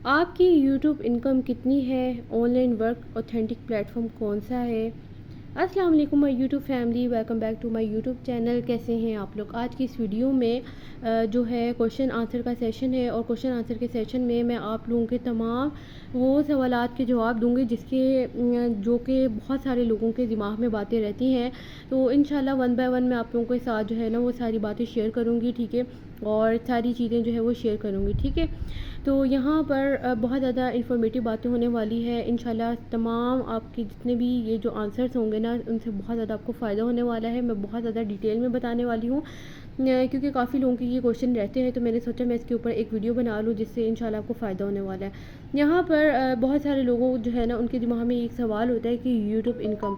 آپ کی YouTube income کتنی ہے؟ Online work authentic platform کون سا ہے؟ السلام علیکم my YouTube family, welcome back to my YouTube channel. کیسے ہیں آپ لوگ؟ آج کی اس ویڈیو میں جو ہے کوشچن آنسر کا سیشن ہے، اور کوشچن آنسر کے سیشن میں آپ لوگوں کے تمام وہ سوالات کے جواب دوں گی جو کہ بہت سارے لوگوں کے دماغ میں باتیں رہتی ہیں۔ تو انشاءاللہ ون بائی ون میں آپ لوگوں کے ساتھ جو ہے نا وہ ساری باتیں شیئر کروں گی، ٹھیک ہے، اور ساری چیزیں جو ہے وہ شیئر کروں گی، ٹھیک ہے۔ تو یہاں پر بہت زیادہ انفارمیٹیو باتیں ہونے والی ہے انشاءاللہ۔ تمام آپ کے جتنے بھی یہ جو آنسرس ہوں گے نا، ان سے بہت زیادہ آپ کو فائدہ ہونے والا ہے۔ میں بہت زیادہ ڈیٹیل میں بتانے والی ہوں، کیونکہ کافی لوگوں کے یہ کوشچن رہتے ہیں، تو میں نے سوچا میں اس کے اوپر ایک ویڈیو بنا لوں، جس سے انشاءاللہ آپ کو فائدہ ہونے والا ہے۔ یہاں پر بہت سارے لوگوں جو ہے نا ان کے دماغ میں ایک سوال ہوتا ہے کہ یوٹیوب انکم،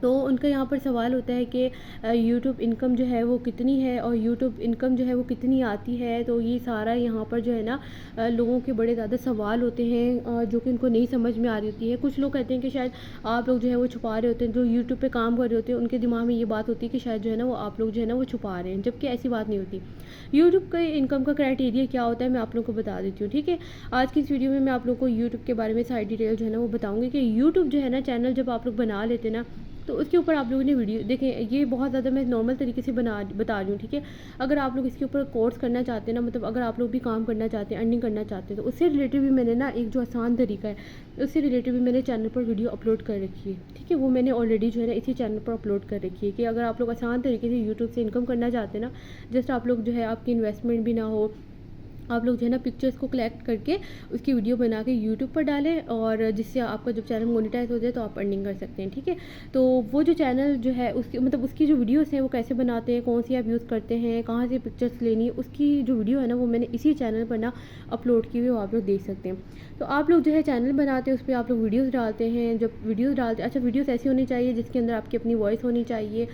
تو ان کا یہاں پر سوال ہوتا ہے کہ یوٹیوب انکم جو ہے وہ کتنی ہے، اور یوٹیوب انکم جو ہے وہ کتنی آتی ہے۔ تو یہ سارا یہاں پر جو ہے نا لوگوں کے بڑے زیادہ سوال ہوتے ہیں، جو کہ ان کو نہیں سمجھ میں آ رہی ہوتی ہے۔ کچھ لوگ کہتے ہیں کہ شاید آپ لوگ جو ہے وہ چھپا رہے ہوتے ہیں، جو یوٹیوب پہ کام کر رہے ہوتے ہیں ان کے دماغ میں یہ بات ہوتی ہے کہ شاید جو ہے نا وہ آپ لوگ جو ہے نا وہ چھپا رہے ہیں، جبکہ ایسی بات نہیں ہوتی۔ یوٹیوب کا انکم کا کرائٹیریا کیا ہوتا ہے میں آپ لوگوں کو بتا دیتی ہوں، ٹھیک ہے۔ آج کی اس ویڈیو میں آپ لوگوں کو یوٹیوب کے بارے میں ساری ڈیٹیل جو ہے نا وہ بتاؤں گی کہ یوٹیوب جو ہے نا چینل جب آپ لوگ بنا لیتے نا، تو اس کے اوپر آپ لوگوں نے ویڈیو دیکھیں، یہ بہت زیادہ میں نارمل طریقے سے بتا رہی ہوں، ٹھیک ہے۔ اگر آپ لوگ اس کے اوپر کورس کرنا چاہتے ہیں نا، مطلب اگر آپ لوگ بھی کام کرنا چاہتے ہیں، ارننگ کرنا چاہتے ہیں، تو اس سے ریلیٹڈ بھی میں نے نا ایک جو آسان طریقہ ہے اس سے ریلیٹڈ بھی میں نے چینل پر ویڈیو اپلوڈ کر رکھی ہے، ٹھیک ہے۔ وہ میں نے آلریڈی جو ہے نا اسی چینل پر اپلوڈ کر رکھی ہے کہ اگر آپ لوگ آسان طریقے سے یوٹیوب سے انکم کرنا چاہتے ہیں نا، جسٹ آپ لوگ جو ہے آپ کی انویسٹمنٹ بھی نہ ہو، آپ لوگ جو ہے نا پکچرز کو کلیکٹ کر کے اس کی ویڈیو بنا کے یوٹیوب پر ڈالیں، اور جس سے آپ کا جب چینل مونیٹائز ہو جائے تو آپ ارننگ کر سکتے ہیں، ٹھیک ہے۔ تو وہ جو چینل جو ہے اس کی مطلب اس کی جو ویڈیوز ہیں وہ کیسے بناتے ہیں، کون سی ایپ یوز کرتے ہیں، کہاں سے پکچرز لینی ہے، اس کی جو ویڈیو ہے نا وہ میں نے اسی چینل پر نا اپلوڈ کی ہوئی، وہ آپ لوگ دیکھ سکتے ہیں۔ تو آپ لوگ جو ہے چینل بناتے ہیں، اس پہ آپ لوگ ویڈیوز ڈالتے ہیں، جب ویڈیوز ڈالتے ہیں، اچھا ویڈیوز ایسی ہونی چاہیے جس کے اندر آپ کی اپنی وائس ہونی چاہیے،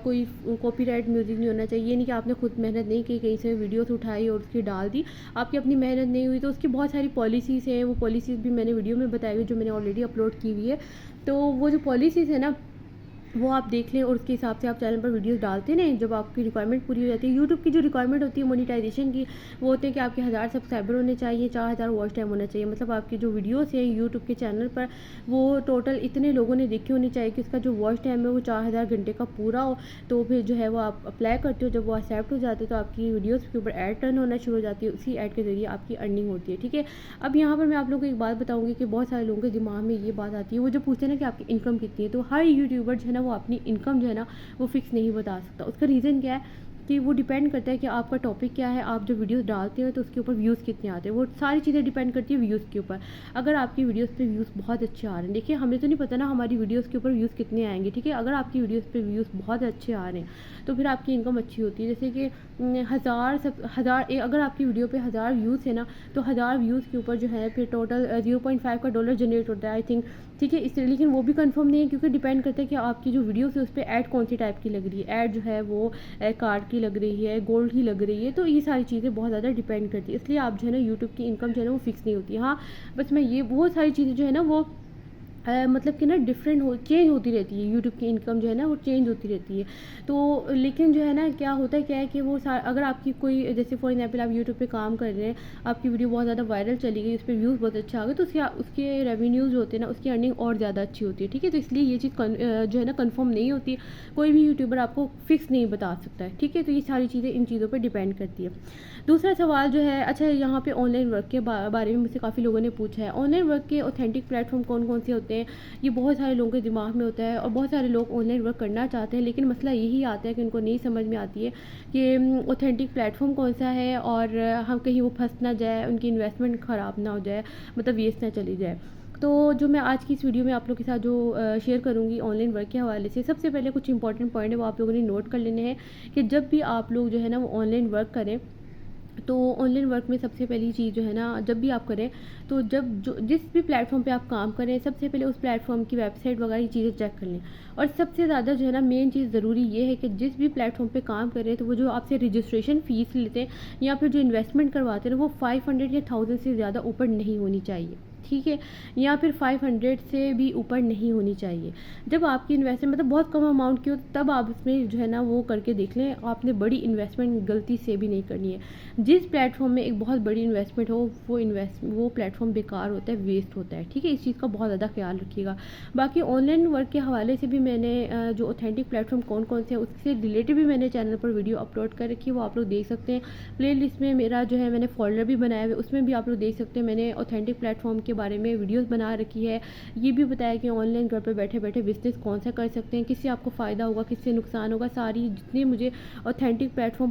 کوئی کاپی رائٹ میوزک نہیں ہونا چاہیے۔ یہ نہیں کہ آپ نے خود محنت نہیں کی، کہیں سے ویڈیوز اٹھائی اور اس کی ڈال دی، آپ کی اپنی محنت نہیں ہوئی، تو اس کی بہت ساری پالیسیز ہیں، وہ پالیسیز بھی میں نے ویڈیو میں بتائی ہوئی جو میں نے آلریڈی اپلوڈ کی ہوئی ہے۔ تو وہ جو پالیسیز ہے نا وہ آپ دیکھ لیں، اور اس کے حساب سے آپ چینل پر ویڈیوز ڈالتے ہیں۔ جب آپ کی ریکوائرمنٹ پوری ہو جاتی ہے، یوٹیوب کی جو ریکوائرمنٹ ہوتی ہے مونیٹائزیشن کی، وہ ہوتے ہیں کہ آپ کے 1000 سبسکرائبر ہونے چاہیے، 4000 واچ ٹائم ہونا چاہیے، مطلب آپ کی جو ویڈیوز ہیں یوٹیوب کے چینل پر وہ ٹوٹل اتنے لوگوں نے دیکھی ہونی چاہیے کہ اس کا جو واچ ٹائم ہے وہ 4000 گھنٹے کا پورا ہو۔ تو پھر جو ہے وہ آپ اپلائی کرتے ہو، جب وہ ایکسیپٹ ہو جاتے تو آپ کی ویڈیوز کے اوپر ایڈ ٹرن ہونا شروع ہو جاتی ہے، اسی ایڈ کے ذریعے آپ کی ارننگ ہوتی ہے، ٹھیک ہے۔ اب یہاں پر میں آپ لوگوں کو ایک بات بتاؤں گی کہ بہت سارے لوگوں کے دماغ میں یہ بات آتی ہے، وہ جو پوچھتے ہیں نا کہ آپ کی انکم کتنی ہے، تو ہر یوٹیوبر جو ہے نا وہ اپنی انکم جو ہے نا وہ فکس نہیں بتا سکتا۔ اس کا ریزن کیا ہے کہ وہ ڈیپینڈ کرتا ہے کہ آپ کا ٹاپک کیا ہے، آپ جو ویڈیوز ڈالتے ہیں تو اس کے اوپر ویوز کتنے آتے ہیں، وہ ساری چیزیں ڈیپینڈ کرتی ہے ویوز کے اوپر۔ اگر آپ کی ویڈیوز پہ ویوز بہت اچھے آ رہے ہیں، دیکھیے ہمیں تو نہیں پتہ نا ہماری ویڈیوز کے اوپر ویوز کتنے آئیں گے، ٹھیک ہے۔ اگر آپ کی ویڈیوز پہ ویوز بہت اچھے آ رہے ہیں تو پھر آپ کی انکم اچھی ہوتی ہے، جیسے کہ اگر آپ کی ویڈیو پہ 1000 ویوز ہے نا، تو 1000 ویوز کے اوپر جو ہے پھر ٹوٹل 0.5 کا ڈالر جنریٹ ہوتا ہے، آئی تھنک، ٹھیک ہے۔ اس لیے لیکن وہ بھی کنفرم نہیں ہے، کیونکہ ڈیپینڈ کرتا ہے کہ آپ کی جو ویڈیوز ہے اس پہ ایڈ کون سی ٹائپ کی لگ رہی ہے، ایڈ جو ہے وہ کارڈ کی لگ رہی ہے، گولڈ کی لگ رہی ہے، تو یہ ساری چیزیں بہت زیادہ ڈیپینڈ کرتی ہے، اس لیے آپ جو ہے نا یوٹیوب کی انکم جو ہے نا وہ فکس نہیں ہوتی ہے۔ ہاں بس میں یہ وہ ساری چیزیں جو ہے نا وہ مطلب کہ نا چینج ہوتی رہتی ہے، یوٹیوب کی انکم جو ہے نا وہ چینج ہوتی رہتی ہے۔ تو لیکن جو ہے نا کیا ہوتا ہے کہ وہ اگر آپ کی کوئی جیسے فار ایگزامپل آپ یوٹیوب پہ کام کر رہے ہیں، آپ کی ویڈیو بہت زیادہ وائرل چلی گئی، اس پہ ویوز بہت اچھا آ گئے، تو اس کے ریونیوز جو ہوتے ہیں نا اس کی ارننگ اور زیادہ اچھی ہوتی ہے، ٹھیک ہے۔ تو اس لیے یہ چیز جو ہے نا کنفرم نہیں ہوتی، کوئی بھی یوٹیوبر آپ کو فکس نہیں بتا سکتا ہے، ٹھیک ہے۔ تو یہ ساری چیزیں ان چیزوں پہ ڈیپینڈ کرتی ہے۔ دوسرا سوال جو ہے، اچھا یہاں پہ آن لائن ورک کے بارے میں مجھ سے کافی لوگوں نے پوچھا ہے، آن لائن ورک کے اوتھینٹک پلیٹ فارم کون کون سے ہوتے ہیں، یہ بہت سارے لوگوں کے دماغ میں ہوتا ہے، اور بہت سارے لوگ آن لائن ورک کرنا چاہتے ہیں، لیکن مسئلہ یہی آتا ہے کہ ان کو نہیں سمجھ میں آتی ہے کہ اوتھینٹک پلیٹ فارم کون سا ہے، اور ہم کہیں وہ پھنس نہ جائے، ان کی انویسٹمنٹ خراب نہ ہو جائے، مطلب ویسٹ نہ چلی جائے۔ تو جو میں آج کی اس ویڈیو میں آپ لوگوں کے ساتھ جو شیئر کروں گی آن لائن ورک کے حوالے سے، سب سے پہلے کچھ امپورٹنٹ پوائنٹ ہے وہ آپ لوگوں نے نوٹ کر لینے ہیں کہ جب بھی آپ لوگ جو ہے نا وہ آن لائن ورک کریں، تو آن لائن ورک میں سب سے پہلی چیز جو ہے نا جب بھی آپ کریں تو جس بھی پلیٹ فارم پہ آپ کام کریں، سب سے پہلے اس پلیٹ فارم کی ویب سائٹ وغیرہ یہ چیزیں چیک کر لیں، اور سب سے زیادہ جو ہے نا مین چیز ضروری یہ ہے کہ جس بھی پلیٹ فارم پہ کام کریں تو وہ جو آپ سے رجسٹریشن فیس لیتے ہیں یا پھر جو انویسٹمنٹ کرواتے ہیں وہ 500 یا 1000 سے زیادہ اوپر نہیں ہونی چاہیے، ٹھیک ہے، یا پھر 500 سے بھی اوپر نہیں ہونی چاہیے. جب آپ کی انویسٹمنٹ مطلب بہت کم اماؤنٹ کی ہو تب آپ اس میں جو ہے نا وہ کر کے دیکھ لیں. آپ نے بڑی انویسٹمنٹ غلطی سے بھی نہیں کرنی ہے. جس پلیٹ فارم میں ایک بہت بڑی انویسٹمنٹ ہو وہ پلیٹ فارم بیکار ہوتا ہے، ویسٹ ہوتا ہے. ٹھیک ہے، اس چیز کا بہت زیادہ خیال رکھیے گا. باقی آن لائن ورک کے حوالے سے بھی میں نے جو اوتھینٹک پلیٹ فارم کون کون سے ہیں اس سے ریلیٹڈ بھی میں نے چینل پر ویڈیو اپلوڈ کر رکھی ہے، وہ آپ لوگ دیکھ سکتے ہیں. پلے لسٹ میں میرا جو ہے میں نے فولڈر بھی بنایا ہوا ہے، اس میں بھی آپ لوگ دیکھ سکتے ہیں. میں نے اوتھینٹک پلیٹ فارم کے بارے میں ویڈیوز بنا رکھی ہے. یہ بھی بتایا کہ آن لائن گھر پہ بیٹھے بیٹھے بزنس کون سا کر سکتے ہیں، کس سے آپ کو فائدہ ہوگا، کس سے نقصان ہوگا. ساری جتنے مجھے اوتھینٹک پلیٹ فارم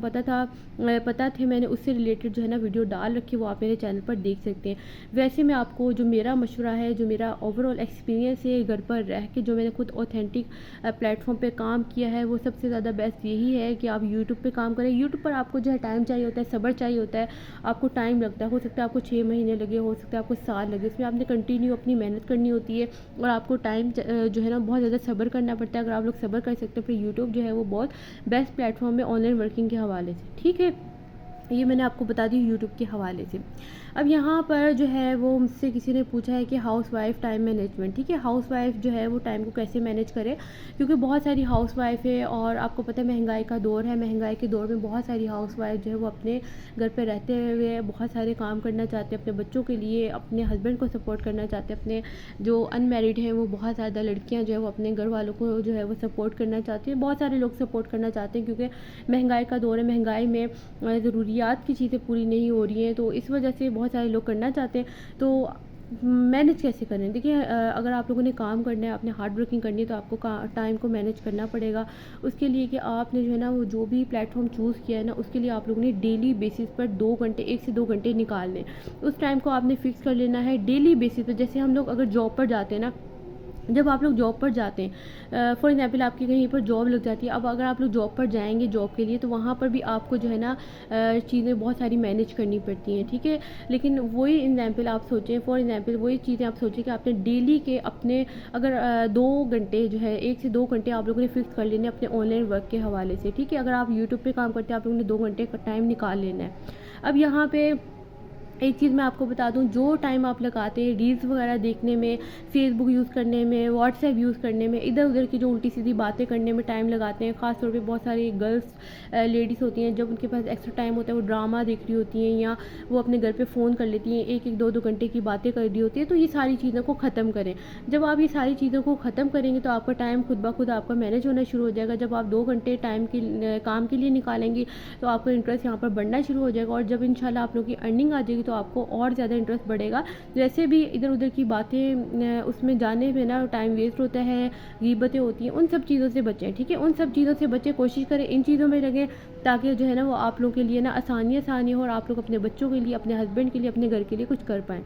پتہ تھے میں نے اس سے ریلیٹڈ جو ہے نا ویڈیو ڈال رکھی، وہ آپ میرے چینل پر دیکھ سکتے ہیں. ویسے میں آپ کو جو میرا مشورہ ہے، جو میرا اوور آل ایکسپیرینس ہے گھر پر رہ کے جو میں نے خود اوتھینٹک پلیٹ فارم پہ کام کیا ہے، وہ سب سے زیادہ بیسٹ یہی ہے کہ آپ یوٹیوب پہ کام کریں. یوٹیوب پر آپ کو جو ہے ٹائم چاہیے ہوتا ہے، صبر چاہیے ہوتا ہے. آپ کو ٹائم لگتا ہے، ہو سکتا ہے آپ کو 6 مہینے لگے، ہو سکتا ہے آپ کو سال لگے. اس میں آپ نے کنٹینیو اپنی محنت کرنی ہوتی ہے اور آپ کو ٹائم جو ہے نا بہت زیادہ صبر کرنا پڑتا ہے. اگر آپ لوگ صبر کر سکتے ہیں پھر یوٹیوب جو ہے وہ بہت بیسٹ پلیٹ فارم ہے آن لائن ورکنگ کے حوالے سے. ٹھیک ہے، یہ میں نے آپ کو بتا دی یوٹیوب کے حوالے سے. اب یہاں پر جو ہے وہ مجھ سے کسی نے پوچھا ہے کہ ہاؤس وائف ٹائم مینجمنٹ. ٹھیک ہے، ہاؤس وائف جو ہے وہ ٹائم کو کیسے مینیج کرے، کیونکہ بہت ساری ہاؤس وائف ہے اور آپ کو پتہ ہے مہنگائی کا دور ہے. مہنگائی کے دور میں بہت ساری ہاؤس وائف جو ہے وہ اپنے گھر پہ رہتے ہوئے بہت سارے کام کرنا چاہتے ہیں، اپنے بچوں کے لیے، اپنے ہسبینڈ کو سپورٹ کرنا چاہتے ہیں. اپنے جو ان میرڈ ہیں وہ بہت زیادہ لڑکیاں جو ہے وہ اپنے گھر والوں کو جو ہے وہ سپورٹ کرنا چاہتی ہیں. بہت سارے لوگ سپورٹ کرنا چاہتے ہیں کیونکہ مہنگائی کا دور ہے. مہنگائی میں ضروریات کی چیزیں پوری نہیں ہو رہی ہیں، تو اس وجہ سے بہت سارے لوگ کرنا چاہتے ہیں. تو مینیج کیسے کریں؟ دیکھیں، اگر آپ لوگوں نے کام کرنا ہے، آپ نے ہارڈ ورکنگ کرنی ہے، تو آپ کو ٹائم کو مینیج کرنا پڑے گا. اس کے لیے کہ آپ نے جو ہے نا وہ جو بھی پلیٹ فارم چوز کیا ہے نا، اس کے لیے آپ لوگوں نے ڈیلی بیسس پر 2 گھنٹے 1 سے 2 گھنٹے نکال لیں. اس ٹائم کو آپ نے فکس کر لینا ہے ڈیلی بیسس پر. جیسے ہم لوگ اگر جاب پر جاتے ہیں نا، جب آپ لوگ جاب پر جاتے ہیں، فار ایگزامپل آپ کی کہیں پر جاب لگ جاتی ہے. اب اگر آپ لوگ جاب پر جائیں گے جاب کے لیے، تو وہاں پر بھی آپ کو جو ہے نا چیزیں بہت ساری مینیج کرنی پڑتی ہیں. ٹھیک ہے، لیکن وہی ایگزامپل آپ سوچیں، فار ایگزامپل وہی چیزیں آپ سوچیں کہ آپ نے ڈیلی کے اپنے اگر 2 گھنٹے جو ہے 1 سے 2 گھنٹے آپ لوگوں نے فکس کر لینے اپنے آن لائن ورک کے حوالے سے. ٹھیک ہے، اگر آپ یوٹیوب پہ کام کرتے ہیں آپ لوگوں نے 2 گھنٹے کا ٹائم نکال لینا ہے. اب یہاں پہ ایک چیز میں آپ کو بتا دوں، جو ٹائم آپ لگاتے ہیں ریلز وغیرہ دیکھنے میں، فیس بک یوز کرنے میں، واٹس ایپ یوز کرنے میں، ادھر ادھر کی جو الٹی سیدھی باتیں کرنے میں ٹائم لگاتے ہیں. خاص طور پہ بہت ساری گرلس لیڈیز ہوتی ہیں، جب ان کے پاس ایکسٹرا ٹائم ہوتا ہے وہ ڈرامہ دیکھ رہی ہوتی ہیں یا وہ اپنے گھر پہ فون کر لیتی ہیں، 1-1 2-2 گھنٹے کی باتیں کر رہی ہوتی ہیں. تو یہ ساری چیزوں کو ختم کریں. جب آپ یہ ساری چیزوں کو ختم کریں گے تو آپ کا ٹائم خود بخود آپ کا مینیج ہونا شروع ہو جائے گا. جب آپ 2 گھنٹے کام کے لیے نکالیں گے تو آپ کا انٹرسٹ یہاں پر بڑھنا شروع ہو جائے گا، اور جب انشاءاللہ آپ لوگوں کی ارننگ آ جائے گی تو آپ کو اور زیادہ انٹرسٹ بڑھے گا. جیسے بھی ادھر ادھر کی باتیں اس میں جانے میں نا ٹائم ویسٹ ہوتا ہے، غیبتیں ہوتی ہیں، ان سب چیزوں سے بچیں. ٹھیک ہے، ان سب چیزوں سے بچیں، کوشش کریں ان چیزوں میں لگیں تاکہ جو ہے نا وہ آپ لوگوں کے لیے نا آسانی ہو اور آپ لوگ اپنے بچوں کے لیے، اپنے ہسبینڈ کے لیے، اپنے گھر کے لیے کچھ کر پائیں.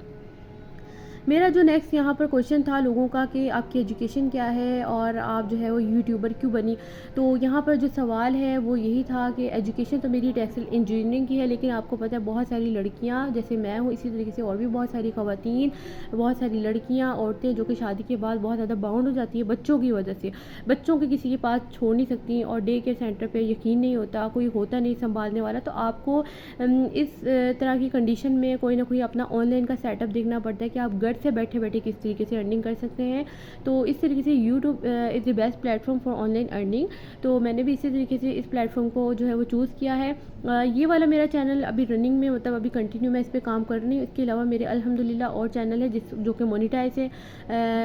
میرا جو نیکسٹ یہاں پر کویشچن تھا لوگوں کا کہ آپ کی ایجوکیشن کیا ہے اور آپ جو ہے وہ یوٹیوبر کیوں بنی. تو یہاں پر جو سوال ہے وہ یہی تھا کہ ایجوکیشن تو میری ٹیکسٹائل انجینئرنگ کی ہے، لیکن آپ کو پتہ ہے بہت ساری لڑکیاں جیسے میں ہوں، اسی طریقے سے اور بھی بہت ساری خواتین، بہت ساری لڑکیاں، عورتیں جو کہ شادی کے بعد بہت زیادہ باؤنڈ ہو جاتی ہیں بچوں کی وجہ سے. بچوں کے کسی کے پاس چھوڑ نہیں سکتی اور ڈے کیئر سینٹر پہ یقین نہیں ہوتا، کوئی ہوتا نہیں سنبھالنے والا. تو آپ کو اس طرح کی کنڈیشن میں کوئی نہ کوئی اپنا آن لائن کا سیٹ اپ دیکھنا پڑتا ہے کہ آپ گھر سے بیٹھے بیٹھے کس طریقے سے ارننگ کر سکتے ہیں. تو اس طریقے سے YouTube is the best plate form for on line earning. تو میں نے بھی اسی طریقے سے اس پلیٹ فارم کو جو ہے وہ چوز کیا ہے. یہ والا میرا چینل ابھی رننگ میں، مطلب ابھی کنٹینیو میں اس پہ کام کر رہی ہوں. اس کے علاوہ میرے الحمدللہ اور چینل ہے جو کہ مونیٹائز ہے،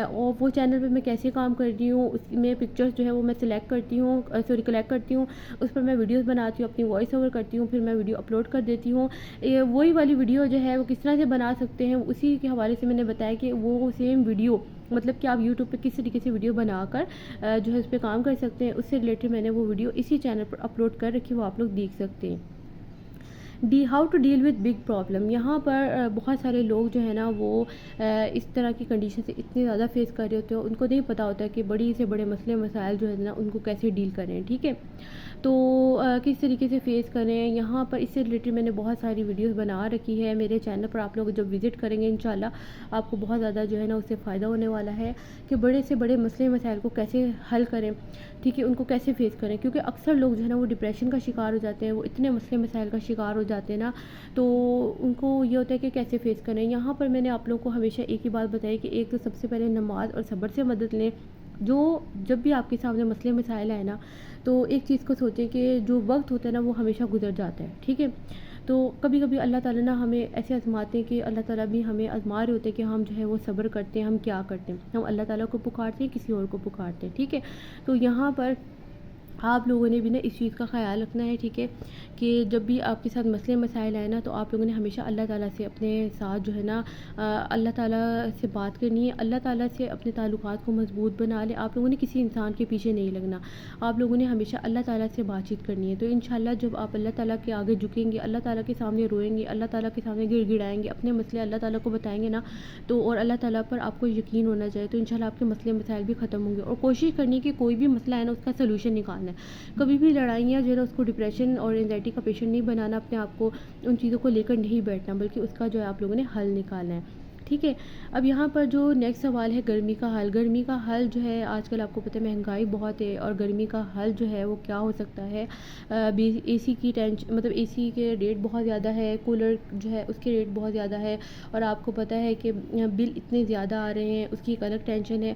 اور وہ چینل پہ میں کیسے کام کر رہی ہوں، اس میں پکچرز جو ہے وہ میں سلیکٹ کرتی ہوں، کلیکٹ کرتی ہوں، اس پر میں ویڈیوز بناتی ہوں، اپنی وائس اوور کرتی ہوں، پھر میں ویڈیو اپلوڈ کر دیتی ہوں. وہی والی ویڈیو جو ہے وہ کس طرح سے بنا سکتے ہیں اسی کے حوالے سے میں نے بتایا کہ وہ سیم ویڈیو، مطلب کہ آپ یوٹیوب پہ کس طریقے سے ویڈیو بنا کر جو ہے اس پہ کام کر سکتے ہیں. اس سے ریلیٹڈ میں نے وہ ویڈیو اسی چینل پر اپلوڈ کر رکھی، وہ آپ لوگ دیکھ سکتے ہیں. How to deal with big problem. یہاں پر بہت سارے لوگ جو ہے نا وہ اس طرح کی کنڈیشن سے اتنے زیادہ فیس کر رہے ہوتے ہیں، ان کو نہیں پتہ ہوتا ہے کہ بڑی سے بڑے مسئلے مسائل جو ہے نا ان کو کیسے ڈیل کریں. ٹھیک ہے، تو کس طریقے سے فیس کریں یہاں پر، اس سے ریلیٹڈ میں نے بہت ساری ویڈیوز بنا رکھی ہے میرے چینل پر. آپ لوگ جب وزٹ کریں گے انشاءاللہ آپ کو بہت زیادہ جو ہے نا اس سے فائدہ ہونے والا ہے کہ بڑے سے بڑے مسئلے مسائل کو کیسے حل کریں، ٹھیک ہے، ان کو کیسے فیس کریں. کیونکہ اکثر لوگ جو ہے نا وہ ڈپریشن کا شکار ہو جاتے ہیں، وہ اتنے مسئلے مسائل کا شکار ہو جاتے ہیں نا، تو ان کو یہ ہوتا ہے کہ کیسے فیس کریں. یہاں پر میں نے آپ لوگوں کو ہمیشہ ایک ہی بات بتائی کہ ایک تو سب سے پہلے نماز اور صبر سے مدد لیں. جب بھی آپ کے سامنے مسئلے مسائل آئے نا تو ایک چیز کو سوچیں کہ جو وقت ہوتا ہے نا وہ ہمیشہ گزر جاتا ہے، ٹھیک ہے. تو کبھی کبھی اللہ تعالیٰ نا ہمیں ایسے آزماتے ہیں کہ اللہ تعالیٰ بھی ہمیں آزما رہے ہوتے ہیں کہ ہم جو ہے وہ صبر کرتے ہیں، ہم کیا کرتے ہیں، ہم اللہ تعالیٰ کو پکارتے ہیں کسی اور کو پکارتے ہیں، ٹھیک ہے. تو یہاں پر آپ لوگوں نے بھی نا اس چیز کا خیال رکھنا ہے، ٹھیک ہے، کہ جب بھی آپ کے ساتھ مسئلے مسائل آئے نا تو آپ لوگوں نے ہمیشہ اللہ تعالیٰ سے اپنے ساتھ جو ہے نا اللہ تعالیٰ سے بات کرنی ہے، اللہ تعالیٰ سے اپنے تعلقات کو مضبوط بنا لیں. آپ لوگوں نے کسی انسان کے پیچھے نہیں لگنا، آپ لوگوں نے ہمیشہ اللہ تعالیٰ سے بات چیت کرنی ہے. تو انشاءاللہ جب آپ اللہ تعالیٰ کے آگے جھکیں گے، اللہ تعالیٰ کے سامنے روئیں گے، اللہ تعالیٰ کے سامنے گڑ گڑائیں گے، اپنے مسئلے اللہ تعالیٰ کو بتائیں گے نا تو اور اللہ تعالیٰ پر آپ کو یقین ہونا چاہیے تو انشاءاللہ آپ کے مسئلے مسائل بھی ختم ہوں گے. اور کوشش کرنی ہے کہ کوئی بھی مسئلہ ہے نا اس کا سلوشن نکالنا ہے. کبھی بھی لڑائیاں جو ہے نا اس کو ڈپریشن اور اینزائٹی کا پیشنٹ نہیں بنانا، اپنے آپ کو ان چیزوں کو لے کر نہیں بیٹھنا، بلکہ اس کا جو ہے آپ لوگوں نے حل نکالنا ہے، ٹھیک ہے. اب یہاں پر جو نیکسٹ سوال ہے گرمی کا حل. گرمی کا حل جو ہے آج کل آپ کو پتہ ہے مہنگائی بہت ہے، اور گرمی کا حل جو ہے وہ کیا ہو سکتا ہے، اے سی کی مطلب اے سی کے ریٹ بہت زیادہ ہے، کولر جو ہے اس کے ریٹ بہت زیادہ ہے، اور آپ کو پتہ ہے کہ بل اتنے زیادہ آ رہے ہیں، اس کی ایک الگ ٹینشن ہے.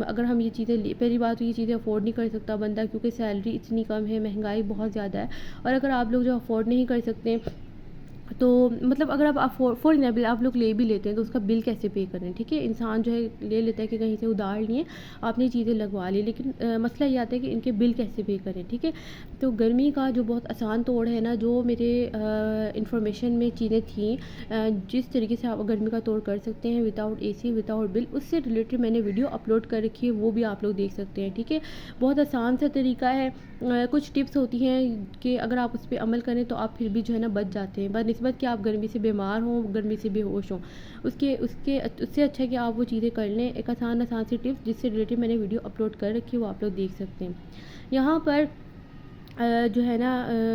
اگر ہم یہ چیزیں پہلی بات تو یہ چیزیں افورڈ نہیں کر سکتا بندہ، کیونکہ سیلری اتنی کم ہے، مہنگائی بہت زیادہ ہے. اور اگر آپ لوگ جو افورڈ نہیں کر سکتے تو مطلب اگر آپ فور ایگزامپل آپ لوگ لے بھی لیتے ہیں تو اس کا بل کیسے پے کریں، ٹھیک ہے. انسان جو ہے لے لیتا ہے کہ کہیں سے ادھار لیے آپ نے چیزیں لگوا لی، لیکن مسئلہ یہ آتا ہے کہ ان کے بل کیسے پے کریں، ٹھیک ہے. تو گرمی کا جو بہت آسان توڑ ہے نا، جو میرے انفارمیشن میں چیزیں تھیں جس طریقے سے آپ گرمی کا توڑ کر سکتے ہیں وداؤٹ اے سی وداؤٹ بل، اس سے ریلیٹڈ میں نے ویڈیو اپلوڈ کر رکھی ہے، وہ بھی آپ لوگ دیکھ سکتے ہیں، ٹھیک ہے. بہت آسان سا طریقہ ہے. کچھ ٹپس ہوتی ہیں کہ اگر آپ اس پہ عمل کریں تو آپ پھر بھی جو ہے نا بچ جاتے ہیں، بنسبت کہ آپ گرمی سے بیمار ہوں، گرمی سے بے ہوش ہوں. اس سے اچھا ہے کہ آپ وہ چیزیں کر لیں. ایک آسان سی ٹپس جس سے ریلیٹڈ میں نے ویڈیو اپلوڈ کر رکھی ہے وہ آپ لوگ دیکھ سکتے ہیں. یہاں پر جو ہے نا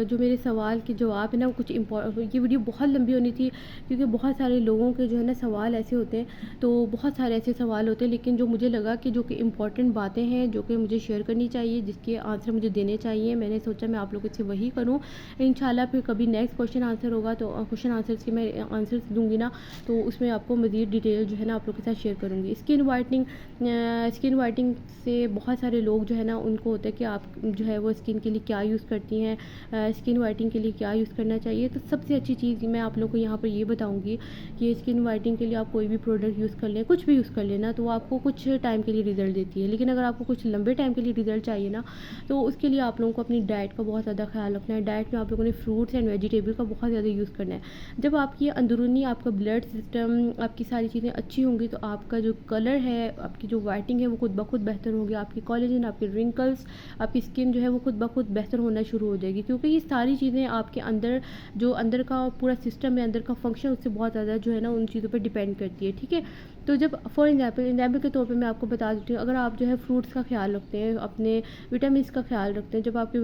جو میرے سوال کے جواب ہے نا کچھ یہ ویڈیو بہت لمبی ہونی تھی کیونکہ بہت سارے لوگوں کے جو ہے نا سوال ایسے ہوتے ہیں، تو بہت سارے ایسے سوال ہوتے ہیں، لیکن جو مجھے لگا کہ جو کہ امپورٹنٹ باتیں ہیں جو کہ مجھے شیئر کرنی چاہیے، جس کے آنسر مجھے دینے چاہیے، میں نے سوچا میں آپ لوگوں سے وہی کروں. انشاءاللہ پھر کبھی نیکسٹ کوشچن آنسر ہوگا تو کوشچن آنسرس کے میں آنسرس دوں گی نا تو اس میں آپ کو مزید ڈیٹیل جو ہے نا آپ لوگوں کے ساتھ شیئر کروں گی. اسکن وائٹنگ سے بہت سارے لوگ جو ہے نا ان کو ہوتا ہے کہ آپ جو ہے وہ اسکن کے لیے کیا یوز کرتی ہیں، اسکن وائٹنگ کے لیے کیا یوز کرنا چاہیے. تو سب سے اچھی چیز میں آپ لوگوں کو یہاں پر یہ بتاؤں گی کہ اسکن وائٹنگ کے لیے آپ کوئی بھی پروڈکٹ یوز کر لیں، کچھ بھی یوز کر لینا تو وہ آپ کو کچھ ٹائم کے لیے ریزلٹ دیتی ہے، لیکن اگر آپ کو کچھ لمبے ٹائم کے لیے ریزلٹ چاہیے نا تو اس کے لیے آپ لوگوں کو اپنی ڈائٹ کا بہت زیادہ خیال رکھنا ہے. ڈائٹ میں آپ لوگوں نے فروٹس اینڈ ویجیٹیبل کا بہت زیادہ یوز کرنا ہے. جب آپ کی اندرونی آپ کا بلڈ سسٹم آپ کی ساری چیزیں اچھی ہوں گی تو آپ کا جو کلر ہے، آپ کی جو وائٹنگ ہے وہ خود بخود بہتر ہوگی. آپ کی کولیجن، آپ کے رنکلس، آپ کی اسکن جو ہے وہ خود بخود بہتر ہونا شروع ہو جائے گی، کیونکہ یہ ساری چیزیں آپ کے اندر کا پورا سسٹم ہے، اندر کا فنکشن اس سے بہت زیادہ جو ہے نا ان چیزوں پہ ڈیپینڈ کرتی ہے، ٹھیک ہے. تو جب فار ایگزامپل کے طور پہ میں آپ کو بتا دیتی ہوں، اگر آپ جو ہے فروٹس کا خیال رکھتے ہیں، اپنے وٹامنس کا خیال رکھتے ہیں، جب آپ کے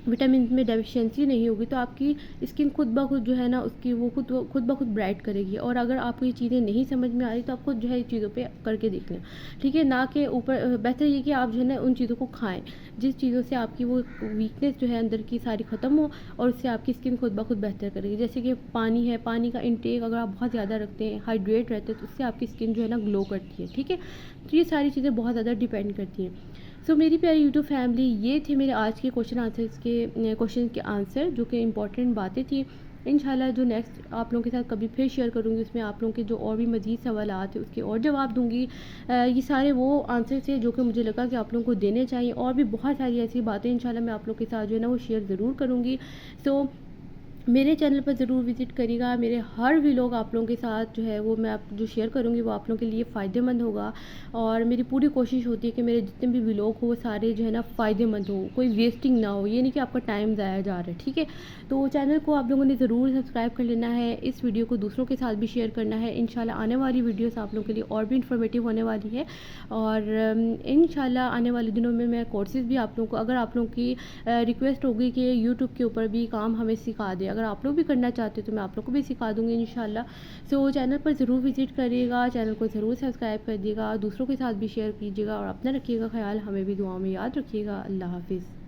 وٹامنس میں ڈیفیشنسی نہیں ہوگی تو آپ کی اسکن خود بخود جو ہے نا اس کی وہ خود بخود برائٹ کرے گی. اور اگر آپ کو یہ چیزیں نہیں سمجھ میں آ رہی تو آپ خود جو ہے چیزوں پہ کر کے دیکھ لیں، ٹھیک ہے. نہ کہ اوپر بہتر یہ کہ آپ جو ہے نا ان چیزوں کو کھائیں جس چیزوں سے آپ کی وہ ویکنیس جو ہے اندر کی ساری ختم ہو اور اس سے آپ کی اسکن خود بخود بہتر کرے گی. جیسے کہ پانی ہے، پانی کا انٹیک اگر آپ بہت زیادہ رکھتے ہیں، ہائیڈریٹ رہتے ہیں تو اس سے آپ کی اسکن جو ہے نا گلو کرتی ہے، ٹھیک ہے. تو یہ ساری چیزیں بہت زیادہ ڈیپینڈ کرتی ہیں. سو میری پیاری یوٹیوب فیملی، یہ تھے میرے آج کے کوشچن کے آنسر جو کہ امپورٹنٹ باتیں تھیں. انشاءاللہ جو نیکسٹ آپ لوگوں کے ساتھ کبھی پھر شیئر کروں گی اس میں آپ لوگوں کے جو اور بھی مزید سوالات ہیں اس کے اور جواب دوں گی. یہ سارے وہ آنسر تھے جو کہ مجھے لگا کہ آپ لوگوں کو دینے چاہیے، اور بھی بہت ساری ایسی باتیں انشاءاللہ میں آپ لوگوں کے ساتھ جو ہے نا وہ شیئر ضرور کروں گی. سو میرے چینل پر ضرور وزٹ کریے گا. میرے ہر ولاگ آپ لوگوں کے ساتھ جو ہے وہ میں جو شیئر کروں گی وہ آپ لوگوں کے لیے فائدہ مند ہوگا, اور میری پوری کوشش ہوتی ہے کہ میرے جتنے بھی ولاگ ہو وہ سارے جو ہے نا فائدہ مند ہو, کوئی ویسٹنگ نہ ہو. یہ نہیں کہ آپ کا ٹائم ضائع جا رہا ہے, ٹھیک ہے. تو چینل کو آپ لوگوں نے ضرور سبسکرائب کر لینا ہے, اس ویڈیو کو دوسروں کے ساتھ بھی شیئر کرنا ہے. انشاءاللہ آنے والی ویڈیوز آپ لوگوں کے لیے اور بھی انفارمیٹیو ہونے والی ہے, اور انشاءاللہ آنے والے دنوں میں کورسز بھی آپ لوگوں کو, اگر آپ لوگوں کی ریکویسٹ ہوگی کہ یوٹیوب کے اوپر بھی کام ہمیں سکھا دیں, اگر آپ لوگ بھی کرنا چاہتے ہو تو میں آپ لوگ کو بھی سکھا دوں گی انشاءاللہ. سو چینل پر ضرور وزٹ کریے گا, چینل کو ضرور سبسکرائب کر دیے گا, دوسروں کے ساتھ بھی شیئر کیجیے گا, اور اپنا رکھیے گا خیال, ہمیں بھی دعاؤں میں یاد رکھیے گا. اللہ حافظ.